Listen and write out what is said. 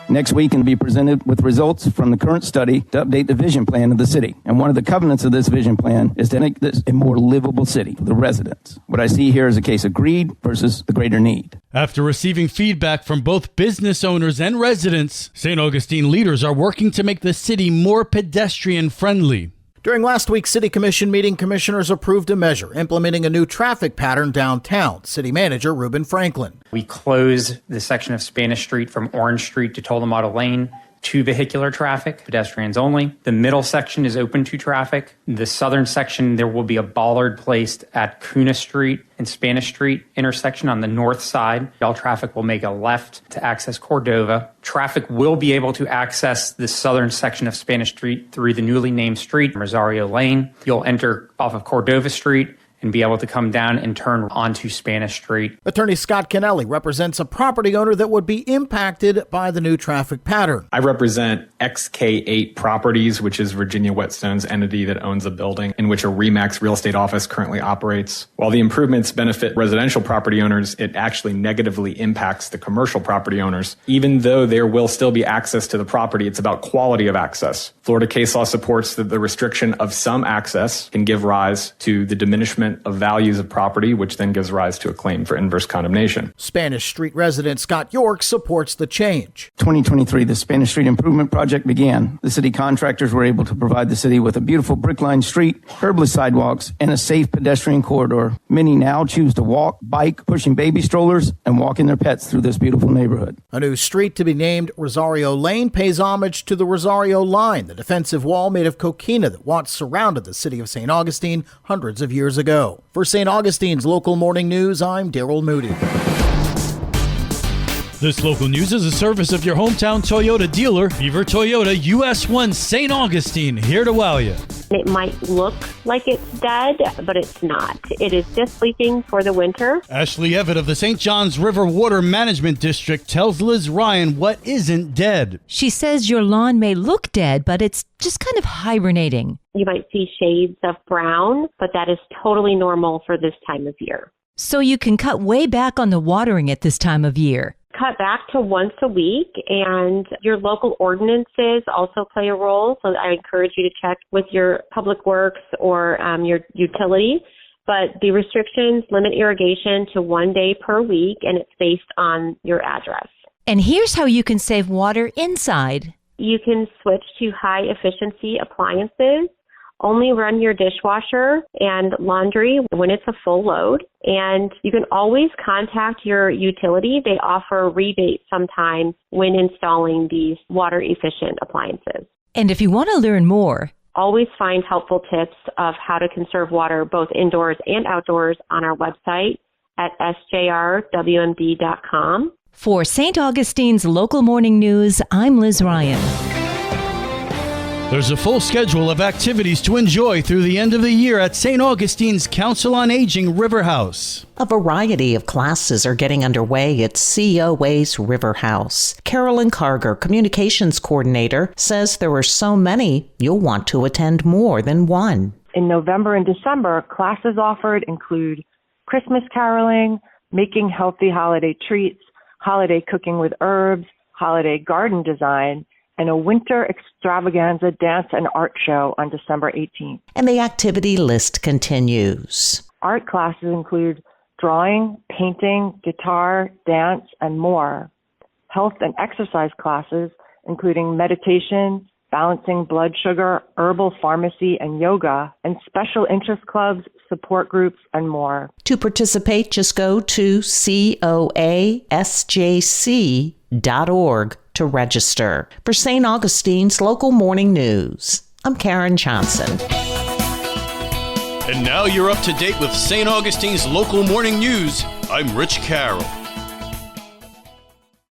next week and be presented with results from the current study to update the vision plan of the city. And one of the covenants of this vision plan is to make this a more livable city for the residents. What I see here is a case of greed versus the greater need. After receiving feedback from both business owners and residents, St. Augustine leaders are working to make the city more pedestrian-friendly. During last week's City Commission meeting, commissioners approved a measure implementing a new traffic pattern downtown. City Manager Reuben Franklin. We closed the section of Spanish Street from Orange Street to Tolemata Lane to vehicular traffic, pedestrians only. The middle section is open to traffic. The southern section, there will be a bollard placed at Cuna Street and Spanish Street intersection on the north side. All traffic will make a left to access Cordova. Traffic will be able to access the southern section of Spanish Street through the newly named street, Rosario Lane. You'll enter off of Cordova Street and be able to come down and turn onto Spanish Street. Attorney Scott Kennelly represents a property owner that would be impacted by the new traffic pattern. I represent XK8 Properties, which is Virginia Whetstone's entity that owns a building in which a RE/MAX real estate office currently operates. While the improvements benefit residential property owners, it actually negatively impacts the commercial property owners. Even though there will still be access to the property, it's about quality of access. Florida case law supports that the restriction of some access can give rise to the diminishment of values of property, which then gives rise to a claim for inverse condemnation. Spanish Street resident Scott York supports the change. 2023, the Spanish Street Improvement Project began. The city contractors were able to provide the city with a beautiful brick-lined street, herbless sidewalks, and a safe pedestrian corridor. Many now choose to walk, bike, pushing baby strollers, and walking their pets through this beautiful neighborhood. A new street to be named Rosario Lane pays homage to the Rosario Line, the defensive wall made of coquina that once surrounded the city of St. Augustine hundreds of years ago. For St. Augustine's Local Morning News, I'm Daryl Moody. This local news is a service of your hometown Toyota dealer, Beaver Toyota, US 1 St. Augustine, here to wow you. It might look like it's dead, but it's not. It is just sleeping for the winter. Ashley Evett of the St. Johns River Water Management District tells Liz Ryan what isn't dead. She says your lawn may look dead, but it's just kind of hibernating. You might see shades of brown, but that is totally normal for this time of year. So you can cut way back on the watering at this time of year. Cut back to once a week, and your local ordinances also play a role. So I encourage you to check with your public works or your utility. But the restrictions limit irrigation to 1 day per week, and it's based on your address. And here's how you can save water inside. You can switch to high efficiency appliances. Only run your dishwasher and laundry when it's a full load. And you can always contact your utility. They offer rebates sometimes when installing these water efficient appliances. And if you want to learn more, always find helpful tips of how to conserve water both indoors and outdoors on our website at sjrwmd.com. For St. Augustine's Local Morning News, I'm Liz Ryan. There's a full schedule of activities to enjoy through the end of the year at St. Augustine's Council on Aging River House. A variety of classes are getting underway at COA's River House. Carolyn Carger, Communications Coordinator, says there are so many you'll want to attend more than one. In November and December, classes offered include Christmas caroling, making healthy holiday treats, holiday cooking with herbs, holiday garden design, and a winter extravaganza dance and art show on December 18th. And the activity list continues. Art classes include drawing, painting, guitar, dance, and more. Health and exercise classes, including meditation, balancing blood sugar, herbal pharmacy, and yoga, and special interest clubs, support groups, and more. To participate, just go to coasjc.org to register. For St. Augustine's Local Morning News, I'm Karen Johnson. And now you're up to date with St. Augustine's Local Morning News. I'm Rich Carroll.